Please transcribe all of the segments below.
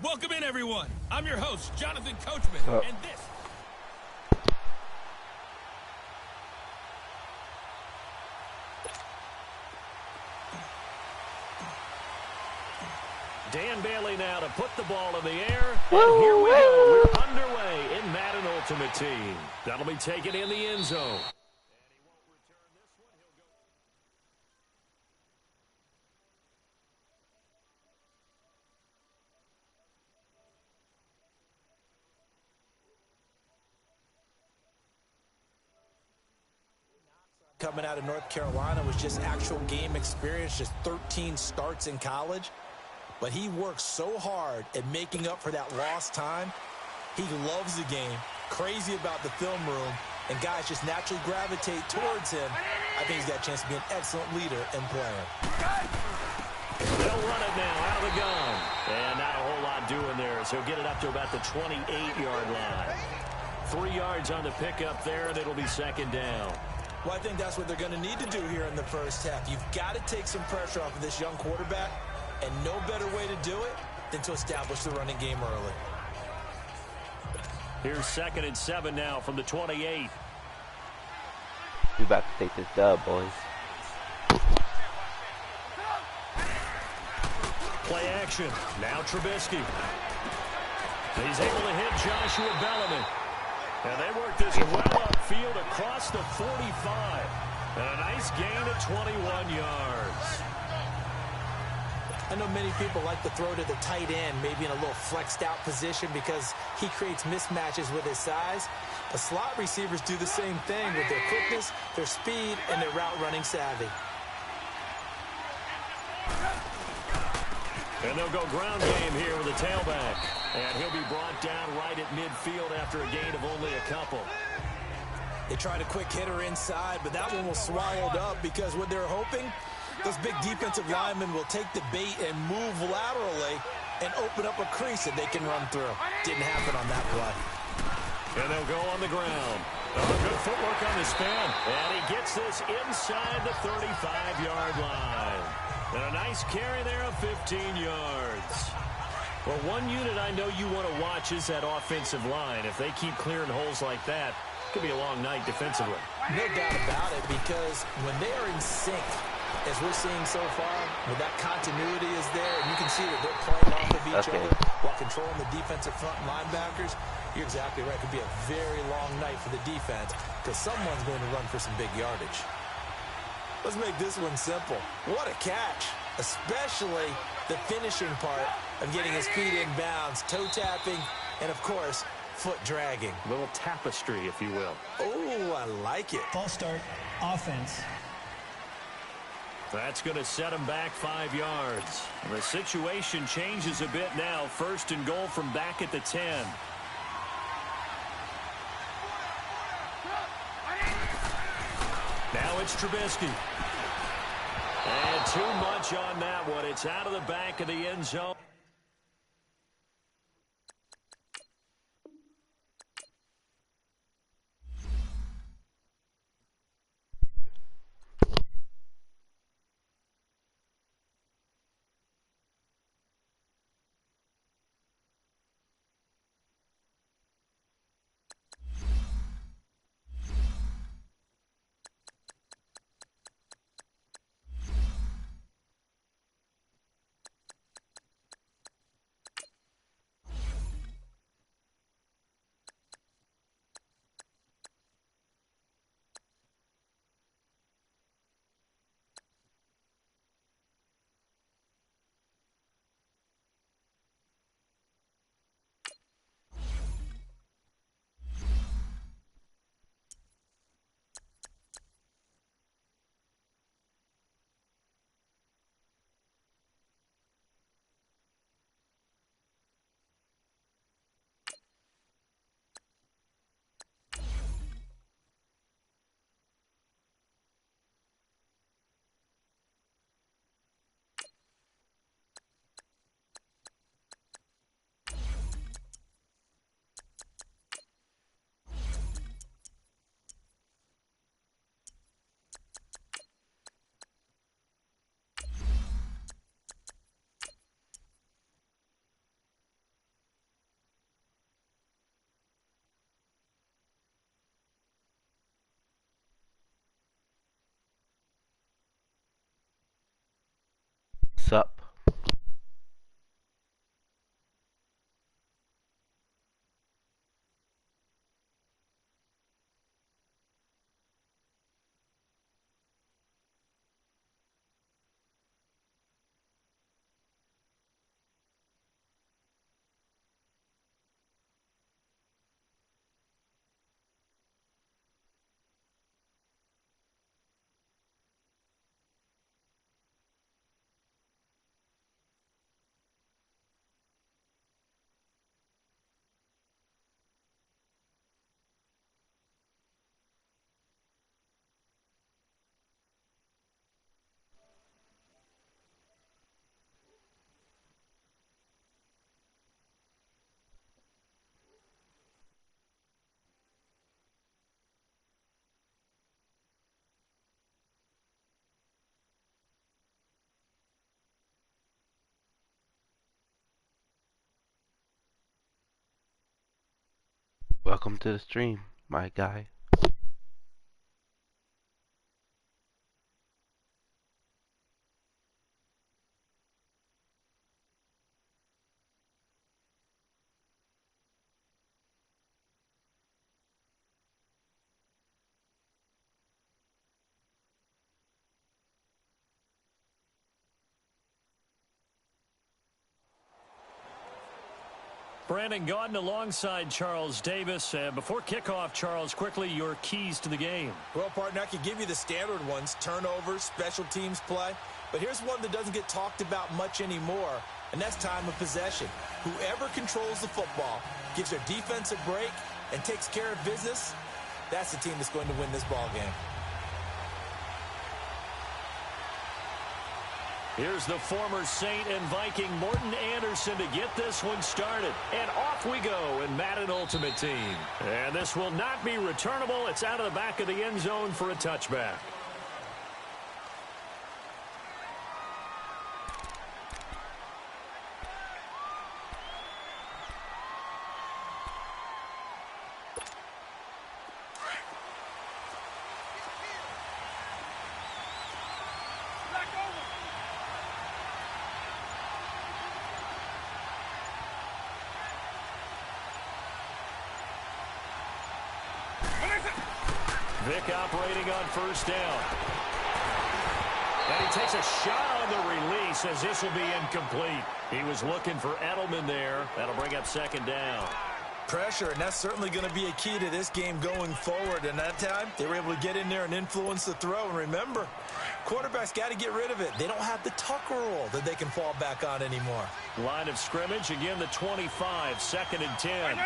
Welcome in, everyone. I'm your host, Jonathan Coachman, and this... Dan Bailey now to put the ball in the air. And here we go. We're underway in Madden Ultimate Team. That'll be taken in the end zone. Coming out of North Carolina was just actual game experience, just 13 starts in college. But he works so hard at making up for that lost time. He loves the game, crazy about the film room, and guys just naturally gravitate towards him. I think he's got a chance to be an excellent leader and player. They'll run it now out of the gun. And not a whole lot doing there, so he'll get it up to about the 28-yard line. 3 yards on the pickup there, and it'll be second down. Well, I think that's what they're going to need to do here in the first half. You've got to take some pressure off of this young quarterback, and no better way to do it than to establish the running game early. Here's 2nd and 7 now from the 28. We about to take this dub, boys. Play action. Now Trubisky. He's able to hit Joshua Bellamy. And they work this well upfield across the 45. And a nice gain of 21 yards. I know many people like to throw to the tight end, maybe in a little flexed out position because he creates mismatches with his size. The slot receivers do the same thing with their quickness, their speed, and their route running savvy. And they'll go ground game here with a tailback. And he'll be brought down right at midfield after a gain of only a couple. They tried a quick hitter inside, but that one was swallowed up because what they're hoping, those big defensive linemen will take the bait and move laterally and open up a crease that they can run through. Didn't happen on that play. And they'll go on the ground. Oh, good footwork on the spin. And he gets this inside the 35-yard line. And a nice carry there of 15 yards. Well, one unit I know you want to watch is that offensive line. If they keep clearing holes like that, it could be a long night defensively. No doubt about it, because when they are in sync, as we're seeing so far, when that continuity is there, and you can see that they're playing off of each other while controlling the defensive front linebackers, you're exactly right. It could be a very long night for the defense because someone's going to run for some big yardage. Let's make this one simple. What a catch, especially the finishing part of getting his feet in bounds, toe tapping, and, of course, foot dragging. A little tapestry, if you will. Oh, I like it. False start, offense. That's going to set him back 5 yards. The situation changes a bit now. 1st and goal from back at the 10. Now it's Trubisky. And too much on that one. It's out of the back of the end zone. Welcome to the stream, my guy. Brandon Gaudin alongside Charles Davis. Before kickoff, Charles, quickly your keys to the game. Well, partner, I can give you the standard ones, turnovers, special teams play. But here's one that doesn't get talked about much anymore, and that's time of possession. Whoever controls the football, gives their defense a break, and takes care of business, that's the team that's going to win this ball game. Here's the former Saint and Viking Morton Anderson to get this one started. And off we go in Madden Ultimate Team. And this will not be returnable. It's out of the back of the end zone for a touchback. Vic operating on first down. And he takes a shot on the release as this will be incomplete. He was looking for Edelman there. That'll bring up second down. Pressure, and that's certainly going to be a key to this game going forward. And that time, they were able to get in there and influence the throw. And remember, quarterbacks got to get rid of it. They don't have the Tucker rule that they can fall back on anymore. Line of scrimmage, again the 25, 2nd and 10.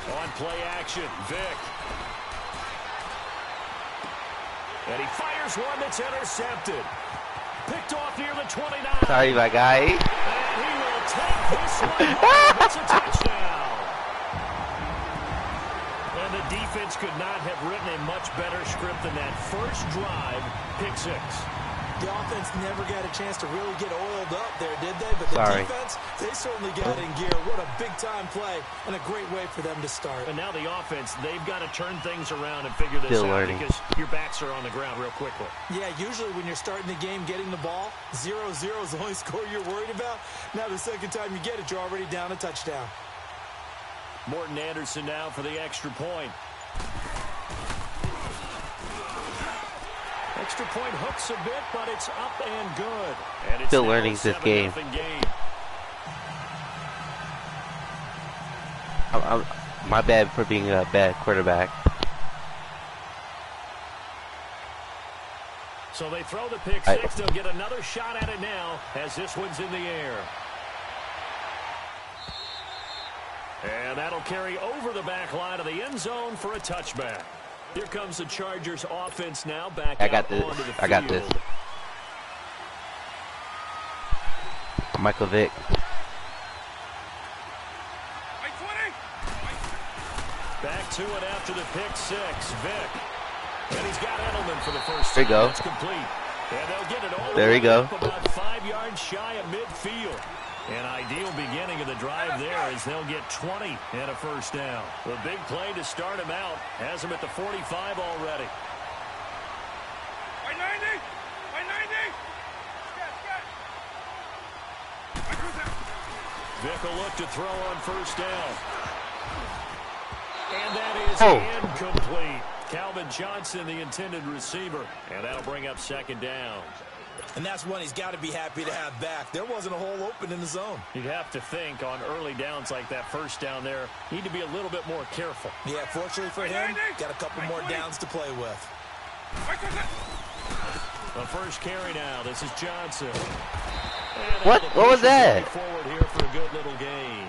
On play action, Vic. And he fires one that's intercepted. Picked off near the 29. Sorry, my guy. And he will take this one home. It's a touchdown. And the defense could not have written a much better script than that first drive, pick 6. The offense never got a chance to really get oiled up there, did they? But the defense, they certainly got in gear. What a big-time play and a great way for them to start. And now the offense, they've got to turn things around and figure this out because your backs are on the ground real quickly. Yeah, usually when you're starting the game getting the ball, 0-0 is the only score you're worried about. Now the second time you get it, you're already down a touchdown. Morton Anderson now for the extra point. Extra point hooks a bit, but it's up and good. And it's still learning this game. My bad for being a bad quarterback. So they throw the pick 6. They'll get another shot at it now as this one's in the air. And that'll carry over the back line of the end zone for a touchback. Here comes the Chargers offense now back out onto the field. I got this. Michael Vick. Back to it after the pick 6. Vick. And he's got Edelman for the first time. There you go. It's complete. And they'll get it all there you go. About 5 yards shy of midfield. An ideal beginning of the drive there as they'll get 20 and a first down. The big play to start him out has him at the 45 already. By 90! By 90! Vic will look to throw on first down. And that is incomplete. Calvin Johnson, the intended receiver. And that'll bring up second down. And that's one he's got to be happy to have back. There wasn't a hole open in the zone. You'd have to think on early downs like that first down there, need to be a little bit more careful. Yeah, fortunately for him, got a couple more downs to play with. The first carry now. This is Johnson. What was that? Forward here for a good little gain.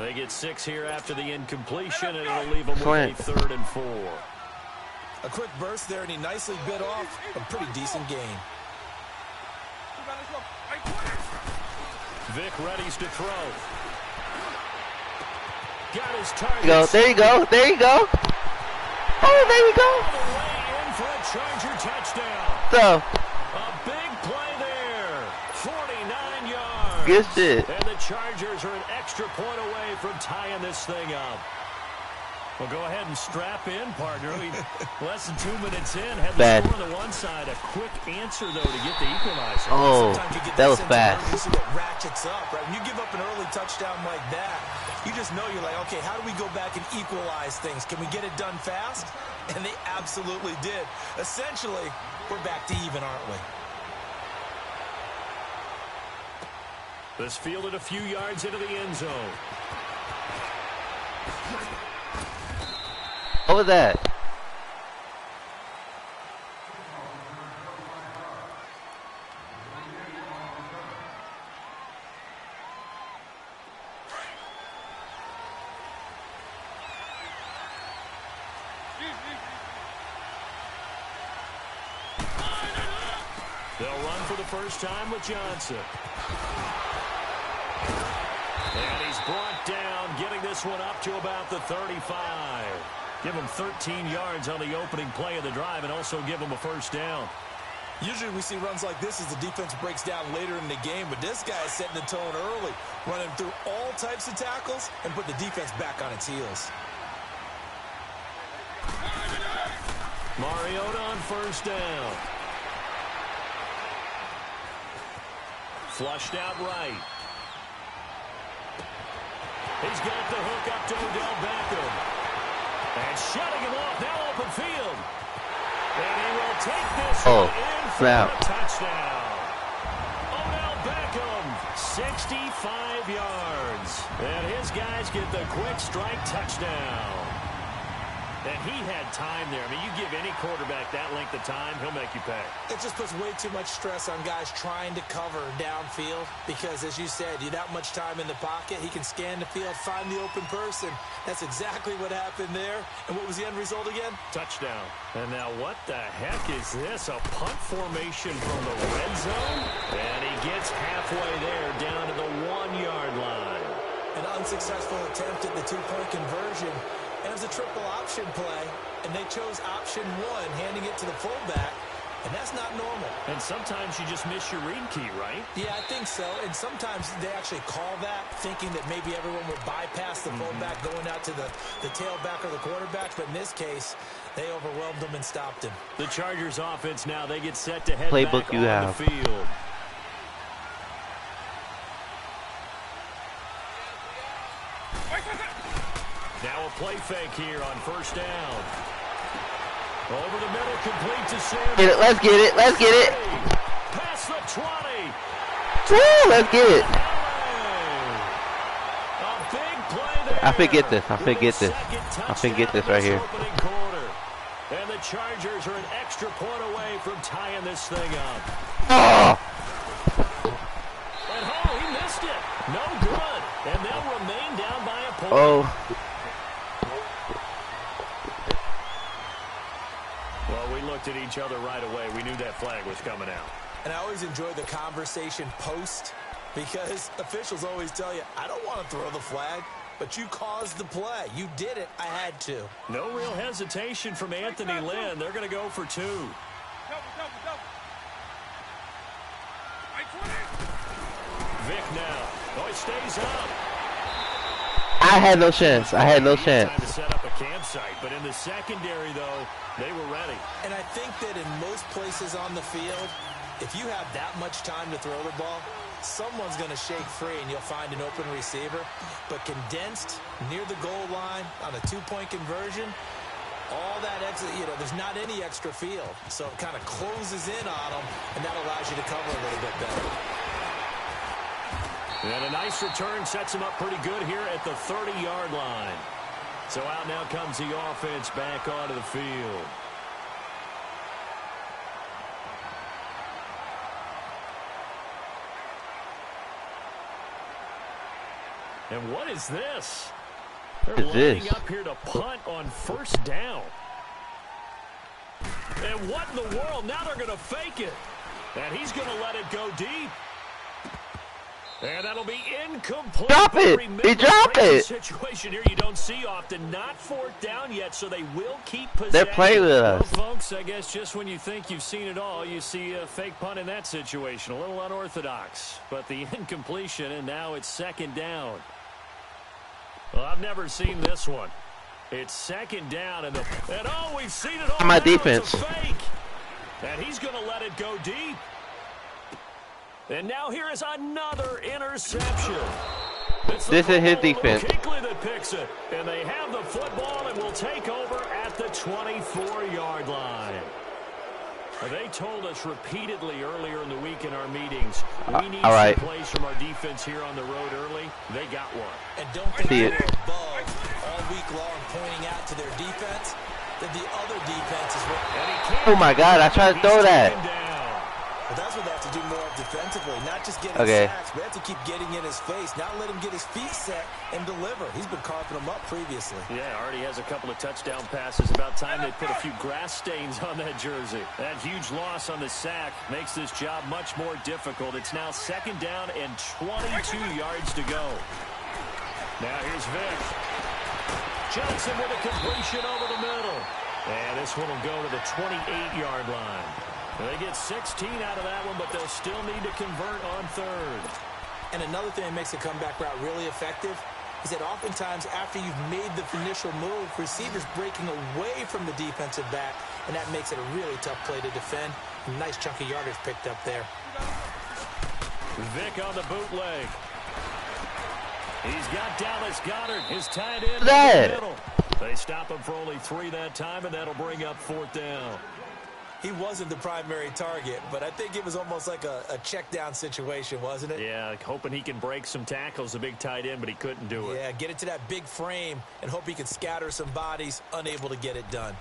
They get 6 here after the incompletion, and it'll leave them with a 3rd and 4. A quick burst there, and he nicely bit off a pretty decent gain. Vic readies to throw. Got his target. There you go. There you go. Oh, there you go. Way in for a Charger touchdown. So. A big play there. 49 yards. gets it. And the Chargers are an extra point away from tying this thing up. Well, go ahead and strap in, partner. Less than 2 minutes in. Had the score on the one side. A quick answer, though, to get the equalizer. Oh, that was fast. That ratchets up, right? When you give up an early touchdown like that, you just know you're like, okay, how do we go back and equalize things? Can we get it done fast? And they absolutely did. Essentially, we're back to even, aren't we? This fielded a few yards into the end zone. What was that? They'll run for the first time with Johnson. And he's brought down, getting this one up to about the 35. Give him 13 yards on the opening play of the drive and also give him a first down. Usually we see runs like this as the defense breaks down later in the game, but this guy is setting the tone early, running through all types of tackles and put the defense back on its heels. Mariota on first down. Flushed out right. He's got the hook up to Odell Beckham. And shutting him off, now open field. And he will take this one in for a touchdown. Odell Beckham, 65 yards. And his guys get the quick strike touchdown. And he had time there. I mean, you give any quarterback that length of time, he'll make you pay. It just puts way too much stress on guys trying to cover downfield because, as you said, you that much time in the pocket, he can scan the field, find the open person. That's exactly what happened there. And what was the end result again? Touchdown. And now what the heck is this? A punt formation from the red zone? And he gets halfway there down to the 1-yard line. An unsuccessful attempt at the two-point conversion. And it was a triple option play, and they chose option 1, handing it to the fullback, and that's not normal. And sometimes you just miss your read key, right? Yeah, I think so, and sometimes they actually call that, thinking that maybe everyone would bypass the fullback going out to the tailback or the quarterback, but in this case, they overwhelmed him and stopped him. The Chargers offense now, they get set to head Playbook back you on have. the field. Now a play fake here on first down. Over the middle, complete to Sam. Get it, let's get it, let's get it. Past the 20. Woo, let's get it. A big play there. I forget this, I forget this. I forget this right here. And the Chargers are an extra point away from tying this thing up. Oh. And he missed it. No good. And they'll remain down by a point. Oh. Well, we looked at each other right away. We knew that flag was coming out. And I always enjoy the conversation post because officials always tell you, I don't want to throw the flag, but you caused the play. You did it. I had to. No real hesitation from Anthony Lynn. They're going to go for 2. Vic now. Oh, he stays up. I had no chance. I had no chance. Time to set up a campsite, but in the secondary, though, they were ready. And I think that in most places on the field, if you have that much time to throw the ball, someone's going to shake free and you'll find an open receiver. But condensed near the goal line on a two-point conversion, all that extra, there's not any extra field. So it kind of closes in on them, and that allows you to cover a little bit better. And a nice return sets him up pretty good here at the 30-yard line. So out now comes the offense back onto the field. And what is this? They're lining up here to punt on first down. And what in the world? Now they're going to fake it. And he's going to let it go deep. And that'll be incomplete. Drop it! He dropped it! Situation here you don't see often. Not fourth down yet, so they will keep possession. They're playing with us. Well, folks, I guess just when you think you've seen it all, you see a fake punt in that situation. A little unorthodox. But the incompletion, and now it's second down. Well, I've never seen this one. It's second down, and we've seen it all. My now. defense. It's a fake. And he's going to let it go deep. And now here is another interception. This is his defense. Kuechly that picks it. And they have the football and will take over at the 24-yard line. They told us repeatedly earlier in the week in our meetings, we need some plays from our defense here on the road early. They got one. And don't think they were above all week long pointing out to their defense that the other defense is what. Oh my God, I tried to throw that. But that's what they have to do more of defensively, not just getting sacks, but they have to keep getting in his face, not let him get his feet set and deliver. He's been carving them up previously. Yeah, already has a couple of touchdown passes. About time they put a few grass stains on that jersey. That huge loss on the sack makes this job much more difficult. It's now second down and 22 yards to go. Now here's Vick. Johnson with a completion over the middle. And this one will go to the 28-yard line. They get 16 out of that one, but they'll still need to convert on third. And another thing that makes the comeback route really effective is that oftentimes after you've made the initial move, receivers breaking away from the defensive back, and that makes it a really tough play to defend. A nice chunk of yardage picked up there. Vick on the bootleg. He's got Dallas Goedert, his tight end in the middle. They stop him for only 3 that time, and that'll bring up fourth down. He wasn't the primary target, but I think it was almost like a check down situation, wasn't it? Yeah, like hoping he can break some tackles, a big tight end, but he couldn't do it. Yeah, get it to that big frame and hope he can scatter some bodies, unable to get it done.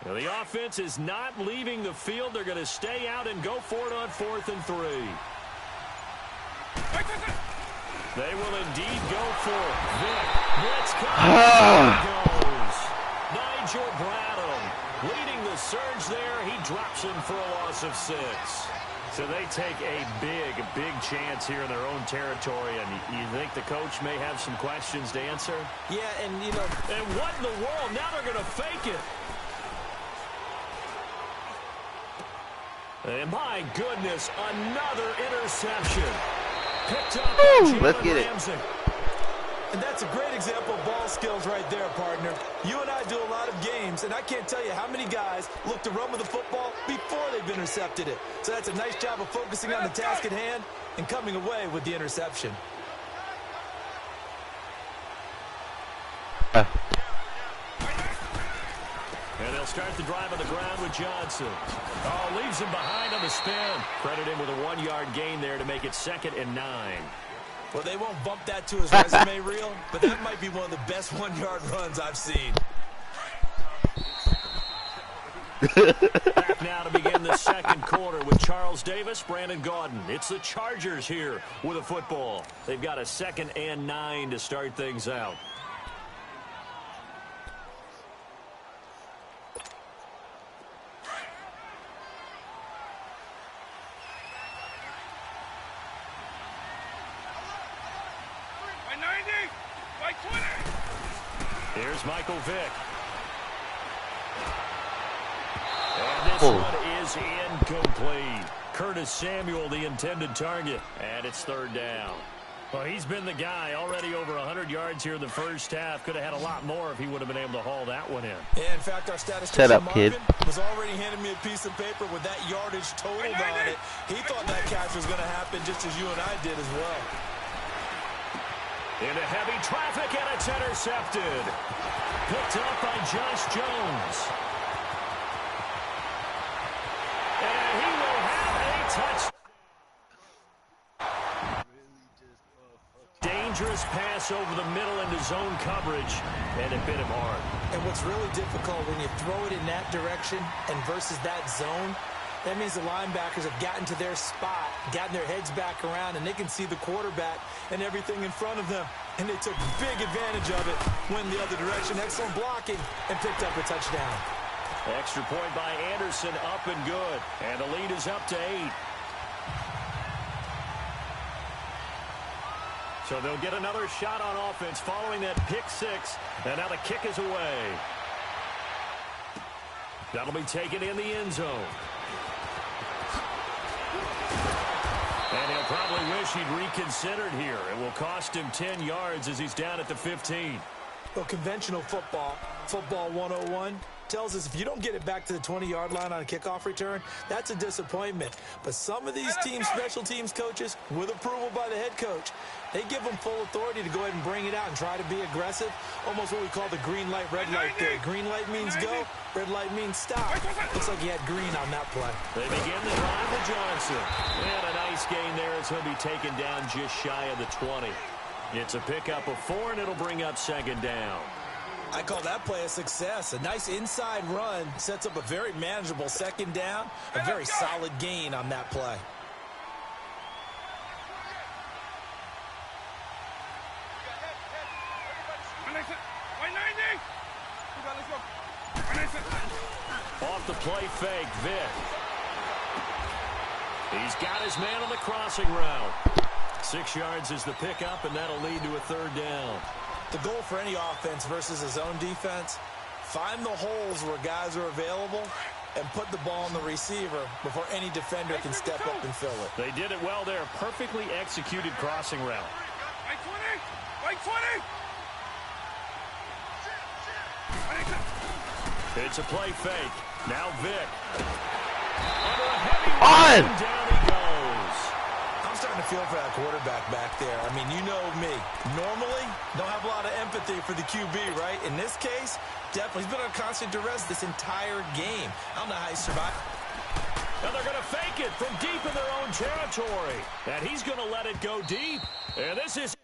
Now, the offense is not leaving the field. They're going to stay out and go for it on 4th and 3. They will indeed go for Vick. Blitz goes. Nigel Bradham leading the surge there. He drops him for a loss of 6. So they take a big chance here in their own territory. And you think the coach may have some questions to answer? Yeah, and you know. And what in the world? Now they're going to fake it. And my goodness, another interception. Picked up by let's get it. Ramsey. And that's a great example of ball skills right there, partner. You and I do a lot of games, and I can't tell you how many guys look to run with the football before they've intercepted it. So that's a nice job of focusing on the task at hand and coming away with the interception. And they'll start the drive on the ground with Johnson. Oh, leaves him behind on the spin. Credit him with a 1-yard gain there to make it 2nd and 9. Well, they won't bump that to his resume reel, but that might be one of the best 1-yard runs I've seen. Back now to begin the second quarter with Charles Davis, Brandon Gaudin. It's the Chargers here with a football. They've got a 2nd and 9 to start things out. Here's Michael Vick. And this one is incomplete. Curtis Samuel, the intended target. And it's 3rd down. Well, he's been the guy already over 100 yards here in the first half. Could have had a lot more if he would have been able to haul that one in. Yeah, in fact, our statistician kid. Marvin was already handing me a piece of paper with that yardage totaled on it. He thought that catch was going to happen just as you and I did as well. Into heavy traffic, and it's intercepted. Picked up by Josh Jones. And he will have a touch. Dangerous pass over the middle into zone coverage, and it bit him hard. And what's really difficult when you throw it in that direction and versus that zone, that means the linebackers have gotten to their spot, gotten their heads back around, and they can see the quarterback and everything in front of them. And they took big advantage of it, went the other direction. Excellent blocking and picked up a touchdown. Extra point by Anderson, up and good. And the lead is up to 8. So they'll get another shot on offense following that pick 6. And now the kick is away. That'll be taken in the end zone. And he'll probably wish he'd reconsidered here. It will cost him 10 yards as he's down at the 15. Well, conventional football 101, tells us if you don't get it back to the 20-yard line on a kickoff return, that's a disappointment. But some of these teams, special teams coaches, with approval by the head coach, they give them full authority to go ahead and bring it out and try to be aggressive, almost what we call the green light, red light theory. Green light means go, red light means stop. Looks like he had green on that play. They begin the drive with Johnson. And a nice gain there as he'll be taken down just shy of the 20. It's a pickup of 4, and it'll bring up second down. I call that play a success. A nice inside run sets up a very manageable second down, a very solid gain on that play. Off the play fake, Vick. He's got his man on the crossing route. 6 yards is the pickup, and that'll lead to a third down. The goal for any offense versus his own defense, find the holes where guys are available and put the ball on the receiver before any defender can step up and fill it. They did it well there. Perfectly executed crossing route. Right 20! Right 20! It's a play fake. Now Vick. Under a heavy load, down he goes. I'm starting to feel for that quarterback back there. I mean, you know me. Normally, don't have a lot of empathy for the QB, right? In this case, definitely. He's been on constant duress this entire game. I don't know how he survived. And they're going to fake it from deep in their own territory. And he's going to let it go deep. And this is...